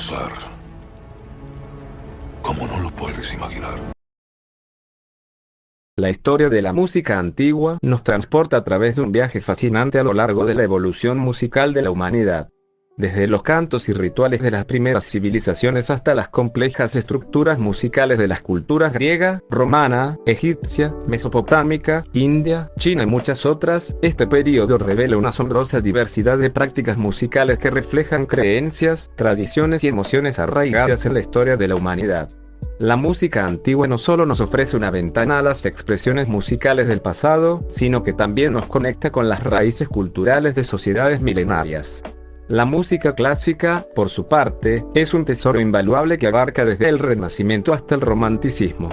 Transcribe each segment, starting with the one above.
gozar, como no lo puedes imaginar. La historia de la música antigua nos transporta a través de un viaje fascinante a lo largo de la evolución musical de la humanidad. Desde los cantos y rituales de las primeras civilizaciones hasta las complejas estructuras musicales de las culturas griega, romana, egipcia, mesopotámica, india, china y muchas otras, este periodo revela una asombrosa diversidad de prácticas musicales que reflejan creencias, tradiciones y emociones arraigadas en la historia de la humanidad. La música antigua no solo nos ofrece una ventana a las expresiones musicales del pasado, sino que también nos conecta con las raíces culturales de sociedades milenarias. La música clásica, por su parte, es un tesoro invaluable que abarca desde el Renacimiento hasta el Romanticismo.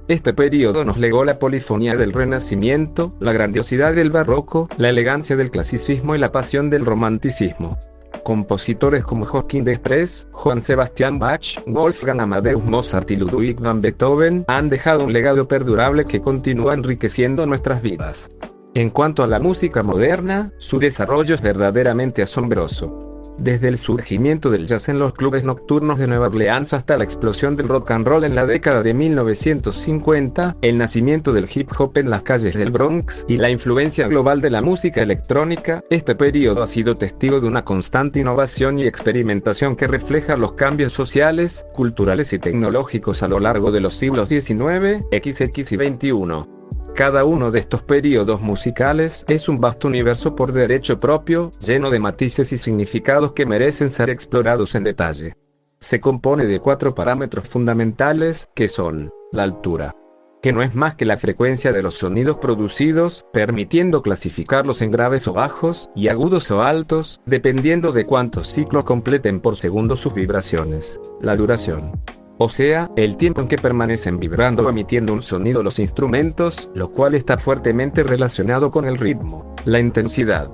Este periodo nos legó la polifonía del Renacimiento, la grandiosidad del Barroco, la elegancia del Clasicismo y la pasión del Romanticismo. Compositores como Joaquín Desprez, Johann Sebastian Bach, Wolfgang Amadeus Mozart y Ludwig van Beethoven han dejado un legado perdurable que continúa enriqueciendo nuestras vidas. En cuanto a la música moderna, su desarrollo es verdaderamente asombroso. Desde el surgimiento del jazz en los clubes nocturnos de Nueva Orleans hasta la explosión del rock and roll en la década de 1950, el nacimiento del hip hop en las calles del Bronx y la influencia global de la música electrónica, este periodo ha sido testigo de una constante innovación y experimentación que refleja los cambios sociales, culturales y tecnológicos a lo largo de los siglos XIX, XX y XXI. Cada uno de estos periodos musicales es un vasto universo por derecho propio, lleno de matices y significados que merecen ser explorados en detalle. Se compone de 4 parámetros fundamentales, que son: la altura, que no es más que la frecuencia de los sonidos producidos, permitiendo clasificarlos en graves o bajos, y agudos o altos, dependiendo de cuántos ciclos completen por segundo sus vibraciones. La duración, o sea, el tiempo en que permanecen vibrando o emitiendo un sonido los instrumentos, lo cual está fuertemente relacionado con el ritmo. La intensidad,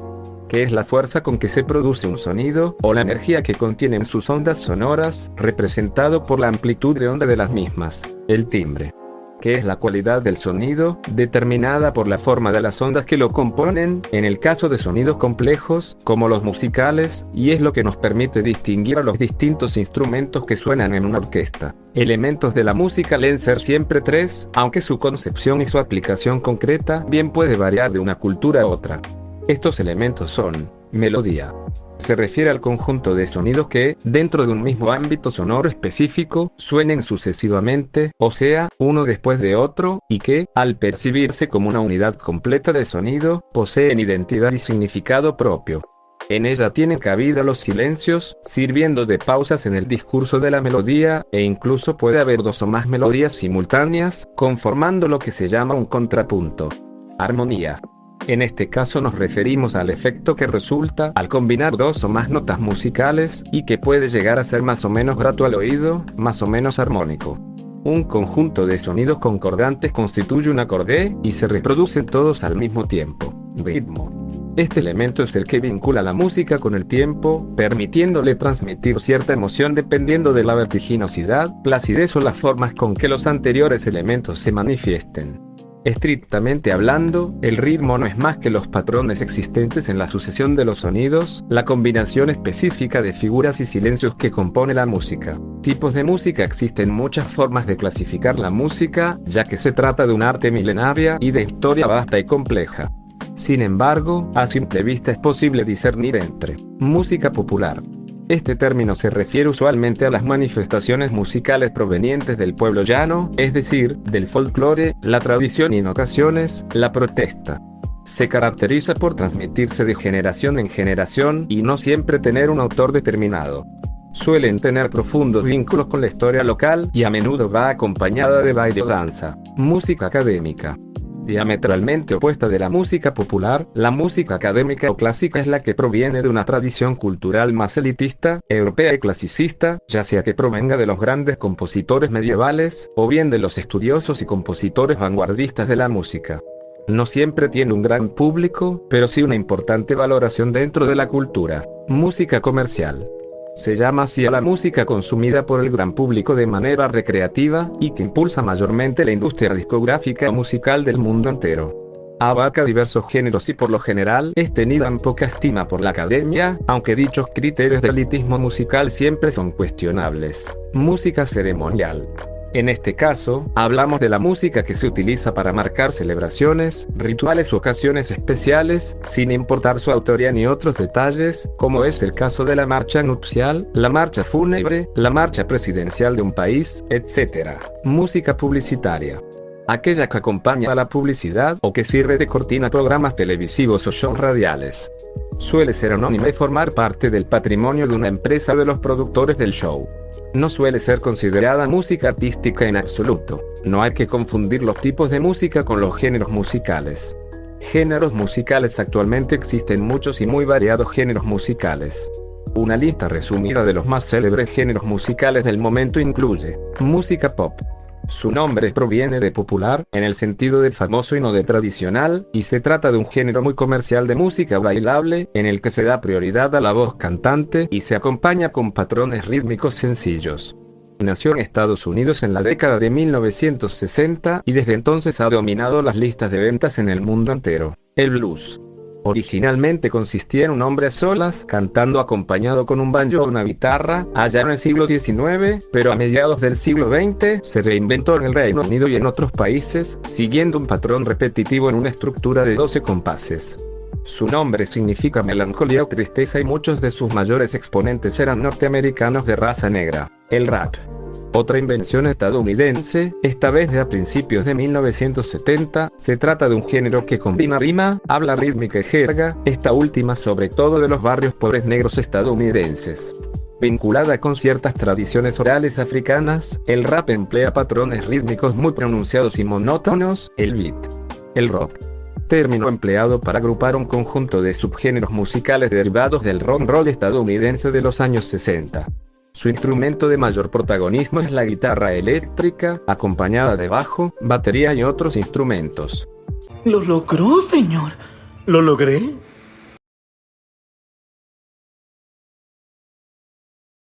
que es la fuerza con que se produce un sonido, o la energía que contienen sus ondas sonoras, representado por la amplitud de onda de las mismas. El timbre, que es la cualidad del sonido, determinada por la forma de las ondas que lo componen, en el caso de sonidos complejos, como los musicales, y es lo que nos permite distinguir a los distintos instrumentos que suenan en una orquesta. Elementos de la música suelen ser siempre 3, aunque su concepción y su aplicación concreta bien puede variar de una cultura a otra. Estos elementos son: melodía. Se refiere al conjunto de sonidos que, dentro de un mismo ámbito sonoro específico, suenen sucesivamente, o sea, uno después de otro, y que, al percibirse como una unidad completa de sonido, poseen identidad y significado propio. En ella tienen cabida los silencios, sirviendo de pausas en el discurso de la melodía, e incluso puede haber 2 o más melodías simultáneas, conformando lo que se llama un contrapunto. Armonía. En este caso nos referimos al efecto que resulta al combinar 2 o más notas musicales, y que puede llegar a ser más o menos grato al oído, más o menos armónico. Un conjunto de sonidos concordantes constituye un acorde, y se reproducen todos al mismo tiempo. Ritmo. Este elemento es el que vincula la música con el tiempo, permitiéndole transmitir cierta emoción dependiendo de la vertiginosidad, placidez o las formas con que los anteriores elementos se manifiesten. Estrictamente hablando, el ritmo no es más que los patrones existentes en la sucesión de los sonidos, la combinación específica de figuras y silencios que compone la música. Tipos de música. Existen muchas formas de clasificar la música, ya que se trata de un arte milenaria y de historia vasta y compleja. Sin embargo, a simple vista es posible discernir entre música popular. Este término se refiere usualmente a las manifestaciones musicales provenientes del pueblo llano, es decir, del folclore, la tradición y en ocasiones, la protesta. Se caracteriza por transmitirse de generación en generación y no siempre tener un autor determinado. Suelen tener profundos vínculos con la historia local y a menudo va acompañada de baile o danza. Música académica. Diametralmente opuesta de la música popular, la música académica o clásica es la que proviene de una tradición cultural más elitista, europea y clasicista, ya sea que provenga de los grandes compositores medievales, o bien de los estudiosos y compositores vanguardistas de la música. No siempre tiene un gran público, pero sí una importante valoración dentro de la cultura. Música comercial. Se llama así a la música consumida por el gran público de manera recreativa, y que impulsa mayormente la industria discográfica musical del mundo entero. Abarca diversos géneros y por lo general es tenida en poca estima por la academia, aunque dichos criterios de elitismo musical siempre son cuestionables. Música ceremonial. En este caso, hablamos de la música que se utiliza para marcar celebraciones, rituales u ocasiones especiales, sin importar su autoría ni otros detalles, como es el caso de la marcha nupcial, la marcha fúnebre, la marcha presidencial de un país, etc. Música publicitaria. Aquella que acompaña a la publicidad o que sirve de cortina a programas televisivos o shows radiales. Suele ser anónima y formar parte del patrimonio de una empresa o de los productores del show. No suele ser considerada música artística en absoluto. No hay que confundir los tipos de música con los géneros musicales. Géneros musicales. Actualmente existen muchos y muy variados géneros musicales. Una lista resumida de los más célebres géneros musicales del momento incluye música pop. Su nombre proviene de popular, en el sentido de famoso y no de tradicional, y se trata de un género muy comercial de música bailable, en el que se da prioridad a la voz cantante y se acompaña con patrones rítmicos sencillos. Nació en Estados Unidos en la década de 1960 y desde entonces ha dominado las listas de ventas en el mundo entero. El blues. Originalmente consistía en un hombre a solas, cantando acompañado con un banjo o una guitarra, allá en el siglo XIX, pero a mediados del siglo XX se reinventó en el Reino Unido y en otros países, siguiendo un patrón repetitivo en una estructura de 12 compases. Su nombre significa melancolía o tristeza y muchos de sus mayores exponentes eran norteamericanos de raza negra. El rap. Otra invención estadounidense, esta vez de a principios de 1970, se trata de un género que combina rima, habla rítmica y jerga, esta última sobre todo de los barrios pobres negros estadounidenses. Vinculada con ciertas tradiciones orales africanas, el rap emplea patrones rítmicos muy pronunciados y monótonos, el beat. El rock. Término empleado para agrupar un conjunto de subgéneros musicales derivados del rock and roll estadounidense de los años 60. Su instrumento de mayor protagonismo es la guitarra eléctrica, acompañada de bajo, batería y otros instrumentos. Lo logró, señor. Lo logré.